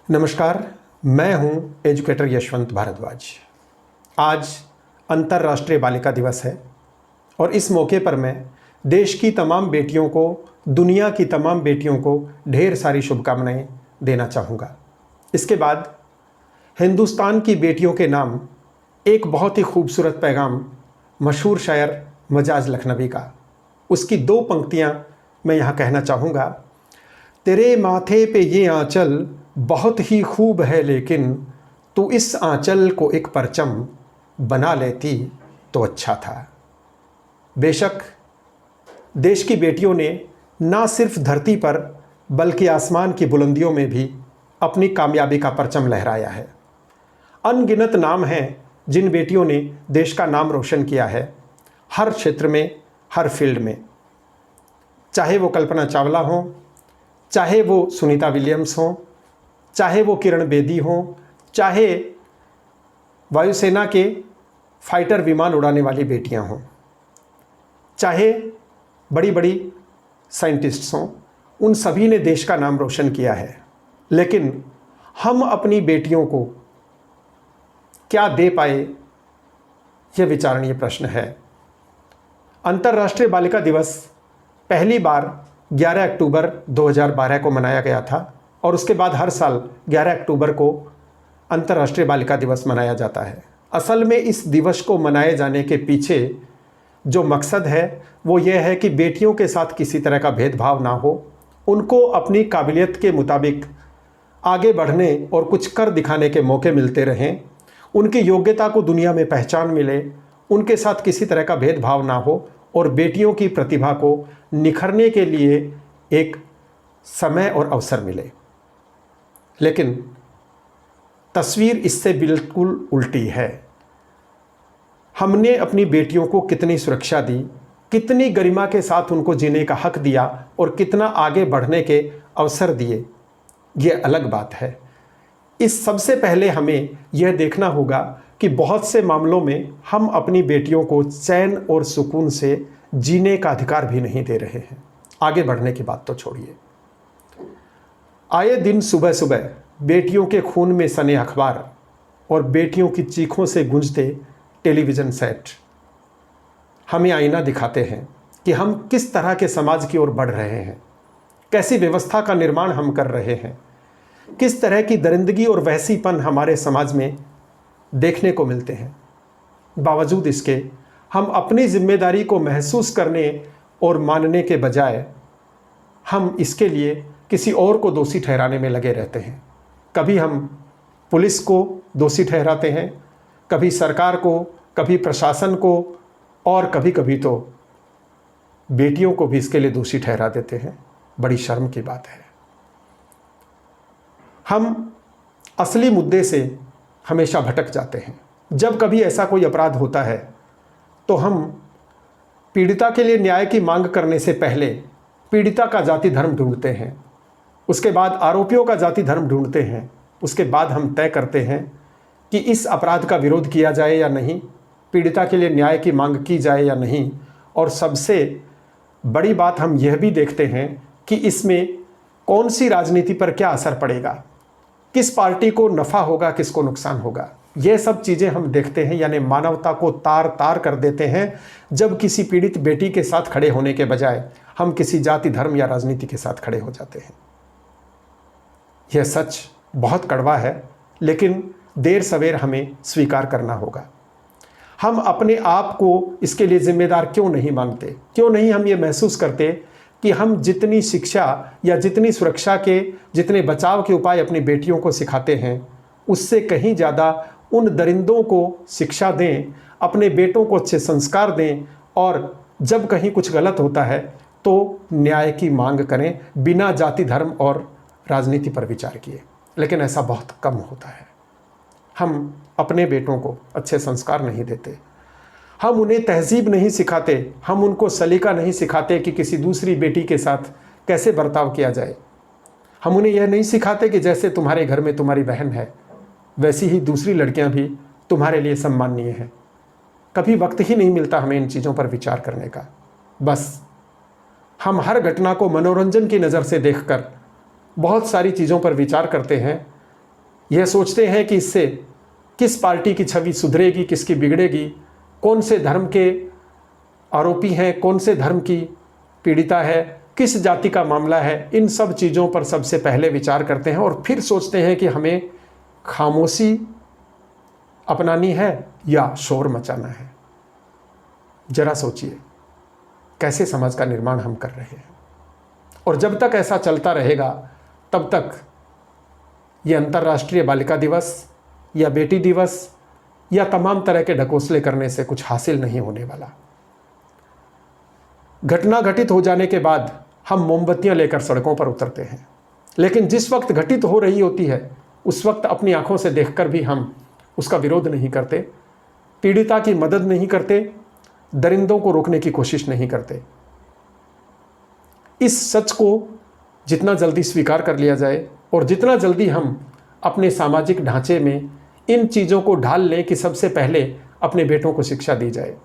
नमस्कार, मैं हूं एजुकेटर यशवंत भारद्वाज। आज अंतर्राष्ट्रीय बालिका दिवस है और इस मौके पर मैं देश की तमाम बेटियों को, दुनिया की तमाम बेटियों को ढेर सारी शुभकामनाएं देना चाहूँगा। इसके बाद हिंदुस्तान की बेटियों के नाम एक बहुत ही खूबसूरत पैगाम मशहूर शायर मजाज लखनवी का, उसकी दो पंक्तियाँ मैं यहाँ कहना चाहूँगा। तेरे माथे पे ये आंचल बहुत ही खूब है, लेकिन तू इस आंचल को एक परचम बना लेती तो अच्छा था। बेशक देश की बेटियों ने ना सिर्फ धरती पर बल्कि आसमान की बुलंदियों में भी अपनी कामयाबी का परचम लहराया है। अनगिनत नाम हैं जिन बेटियों ने देश का नाम रोशन किया है, हर क्षेत्र में, हर फील्ड में। चाहे वो कल्पना चावला हों, चाहे वो सुनीता विलियम्स हों, चाहे वो किरण बेदी हों, चाहे वायुसेना के फाइटर विमान उड़ाने वाली बेटियां हों, चाहे बड़ी बड़ी साइंटिस्ट्स हों, उन सभी ने देश का नाम रोशन किया है। लेकिन हम अपनी बेटियों को क्या दे पाए, यह विचारणीय प्रश्न है। अंतर्राष्ट्रीय बालिका दिवस पहली बार 11 अक्टूबर 2012 को मनाया गया था और उसके बाद हर साल 11 अक्टूबर को अंतर्राष्ट्रीय बालिका दिवस मनाया जाता है। असल में इस दिवस को मनाए जाने के पीछे जो मकसद है वो ये है कि बेटियों के साथ किसी तरह का भेदभाव ना हो, उनको अपनी काबिलियत के मुताबिक आगे बढ़ने और कुछ कर दिखाने के मौके मिलते रहें, उनकी योग्यता को दुनिया में पहचान मिले, उनके साथ किसी तरह का भेदभाव ना हो और बेटियों की प्रतिभा को निखरने के लिए एक समय और अवसर मिले। लेकिन तस्वीर इससे बिल्कुल उल्टी है। हमने अपनी बेटियों को कितनी सुरक्षा दी, कितनी गरिमा के साथ उनको जीने का हक दिया और कितना आगे बढ़ने के अवसर दिए, ये अलग बात है। इस सबसे पहले हमें यह देखना होगा कि बहुत से मामलों में हम अपनी बेटियों को चैन और सुकून से जीने का अधिकार भी नहीं दे रहे हैं। आगे बढ़ने की बात तो छोड़िए। आए दिन सुबह सुबह बेटियों के खून में सने अखबार और बेटियों की चीखों से गूंजते टेलीविज़न सेट हमें आईना दिखाते हैं कि हम किस तरह के समाज की ओर बढ़ रहे हैं, कैसी व्यवस्था का निर्माण हम कर रहे हैं, किस तरह की दरिंदगी और वहसीपन हमारे समाज में देखने को मिलते हैं। बावजूद इसके हम अपनी जिम्मेदारी को महसूस करने और मानने के बजाय हम इसके लिए किसी और को दोषी ठहराने में लगे रहते हैं। कभी हम पुलिस को दोषी ठहराते हैं, कभी सरकार को, कभी प्रशासन को और कभी कभी तो बेटियों को भी इसके लिए दोषी ठहरा देते हैं। बड़ी शर्म की बात है। हम असली मुद्दे से हमेशा भटक जाते हैं। जब कभी ऐसा कोई अपराध होता है तो हम पीड़िता के लिए न्याय की मांग करने से पहले पीड़िता का जाति धर्म ढूंढते हैं, उसके बाद आरोपियों का जाति धर्म ढूंढते हैं, उसके बाद हम तय करते हैं कि इस अपराध का विरोध किया जाए या नहीं, पीड़िता के लिए न्याय की मांग की जाए या नहीं। और सबसे बड़ी बात हम यह भी देखते हैं कि इसमें कौन सी राजनीति पर क्या असर पड़ेगा, किस पार्टी को नफ़ा होगा, किसको नुकसान होगा। ये सब चीज़ें हम देखते हैं, यानी मानवता को तार तार कर देते हैं जब किसी पीड़ित बेटी के साथ खड़े होने के बजाय हम किसी जाति धर्म या राजनीति के साथ खड़े हो जाते हैं। यह सच बहुत कड़वा है, लेकिन देर सवेर हमें स्वीकार करना होगा। हम अपने आप को इसके लिए जिम्मेदार क्यों नहीं मानते? क्यों नहीं हम ये महसूस करते कि हम जितनी शिक्षा या जितनी सुरक्षा के, जितने बचाव के उपाय अपनी बेटियों को सिखाते हैं, उससे कहीं ज़्यादा उन दरिंदों को शिक्षा दें, अपने बेटों को अच्छे संस्कार दें और जब कहीं कुछ गलत होता है तो न्याय की मांग करें, बिना जाति धर्म और राजनीति पर विचार किए। लेकिन ऐसा बहुत कम होता है। हम अपने बेटों को अच्छे संस्कार नहीं देते, हम उन्हें तहजीब नहीं सिखाते, हम उनको सलीका नहीं सिखाते कि किसी दूसरी बेटी के साथ कैसे बर्ताव किया जाए। हम उन्हें यह नहीं सिखाते कि जैसे तुम्हारे घर में तुम्हारी बहन है, वैसी ही दूसरी लड़कियां भी तुम्हारे लिए सम्माननीय हैं। कभी वक्त ही नहीं मिलता हमें इन चीज़ों पर विचार करने का। बस हम हर घटना को मनोरंजन की नज़र से देखकर बहुत सारी चीज़ों पर विचार करते हैं, यह सोचते हैं कि इससे किस पार्टी की छवि सुधरेगी, किसकी बिगड़ेगी, कौन से धर्म के आरोपी हैं, कौन से धर्म की पीड़िता है, किस जाति का मामला है, इन सब चीज़ों पर सबसे पहले विचार करते हैं और फिर सोचते हैं कि हमें खामोशी अपनानी है या शोर मचाना है। जरा सोचिए कैसे समाज का निर्माण हम कर रहे हैं। और जब तक ऐसा चलता रहेगा तब तक ये अंतर्राष्ट्रीय बालिका दिवस या बेटी दिवस या तमाम तरह के ढकोसले करने से कुछ हासिल नहीं होने वाला। घटना घटित हो जाने के बाद हम मोमबत्तियां लेकर सड़कों पर उतरते हैं, लेकिन जिस वक्त घटित हो रही होती है उस वक्त अपनी आंखों से देखकर भी हम उसका विरोध नहीं करते, पीड़िता की मदद नहीं करते, दरिंदों को रोकने की कोशिश नहीं करते। इस सच को जितना जल्दी स्वीकार कर लिया जाए और जितना जल्दी हम अपने सामाजिक ढांचे में इन चीज़ों को ढाल लें कि सबसे पहले अपने बेटों को शिक्षा दी जाए।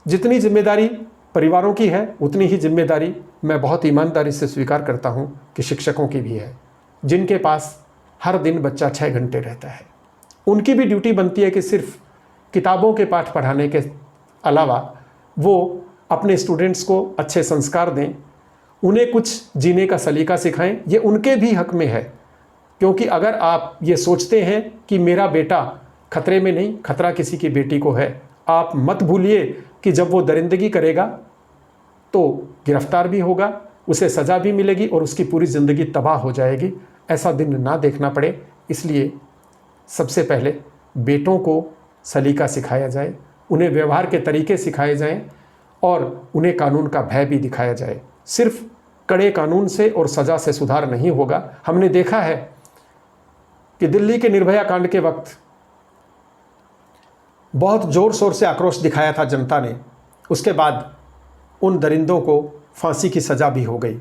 जितनी जिम्मेदारी परिवारों की है उतनी ही जिम्मेदारी मैं बहुत ईमानदारी से स्वीकार करता हूं कि शिक्षकों की भी है, जिनके पास हर दिन बच्चा 6 घंटे रहता है। उनकी भी ड्यूटी बनती है कि सिर्फ किताबों के पाठ पढ़ाने के अलावा वो अपने स्टूडेंट्स को अच्छे संस्कार दें, उन्हें कुछ जीने का सलीका सिखाएं। ये उनके भी हक में है, क्योंकि अगर आप ये सोचते हैं कि मेरा बेटा खतरे में नहीं, खतरा किसी की बेटी को है, आप मत भूलिए कि जब वो दरिंदगी करेगा तो गिरफ्तार भी होगा, उसे सज़ा भी मिलेगी और उसकी पूरी ज़िंदगी तबाह हो जाएगी। ऐसा दिन ना देखना पड़े, इसलिए सबसे पहले बेटों को सलीका सिखाया जाए, उन्हें व्यवहार के तरीके सिखाए जाएं और उन्हें कानून का भय भी दिखाया जाए। सिर्फ कड़े कानून से और सज़ा से सुधार नहीं होगा। हमने देखा है कि दिल्ली के निर्भया कांड के वक्त बहुत ज़ोर शोर से आक्रोश दिखाया था जनता ने, उसके बाद उन दरिंदों को फांसी की सज़ा भी हो गई।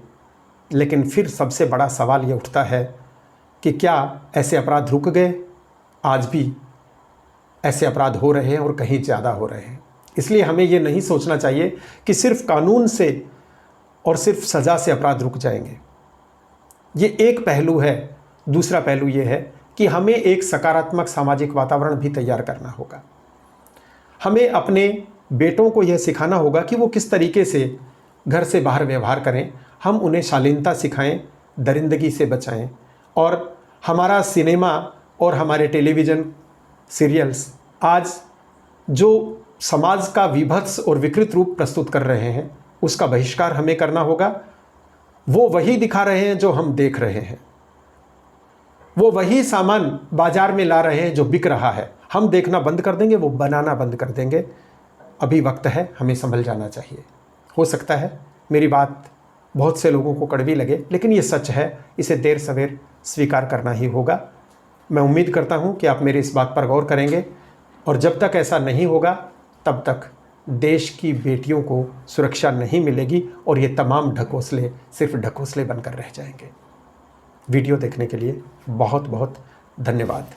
लेकिन फिर सबसे बड़ा सवाल ये उठता है कि क्या ऐसे अपराध रुक गए? आज भी ऐसे अपराध हो रहे हैं और कहीं ज़्यादा हो रहे हैं। इसलिए हमें ये नहीं सोचना चाहिए कि सिर्फ कानून से और सिर्फ सज़ा से अपराध रुक जाएंगे। ये एक पहलू है। दूसरा पहलू ये है कि हमें एक सकारात्मक सामाजिक वातावरण भी तैयार करना होगा। हमें अपने बेटों को यह सिखाना होगा कि वो किस तरीके से घर से बाहर व्यवहार करें। हम उन्हें शालीनता सिखाएं, दरिंदगी से बचाएं। और हमारा सिनेमा और हमारे टेलीविज़न सीरियल्स आज जो समाज का विभत्स और विकृत रूप प्रस्तुत कर रहे हैं उसका बहिष्कार हमें करना होगा। वो वही दिखा रहे हैं जो हम देख रहे हैं, वो वही सामान बाजार में ला रहे हैं जो बिक रहा है। हम देखना बंद कर देंगे, वो बनाना बंद कर देंगे। अभी वक्त है, हमें संभल जाना चाहिए। हो सकता है मेरी बात बहुत से लोगों को कड़वी लगे, लेकिन ये सच है, इसे देर सवेर स्वीकार करना ही होगा। मैं उम्मीद करता हूँ कि आप मेरी इस बात पर गौर करेंगे और जब तक ऐसा नहीं होगा तब तक देश की बेटियों को सुरक्षा नहीं मिलेगी और ये तमाम ढकोसले सिर्फ ढकोसले बनकर रह जाएंगे। वीडियो देखने के लिए बहुत बहुत धन्यवाद।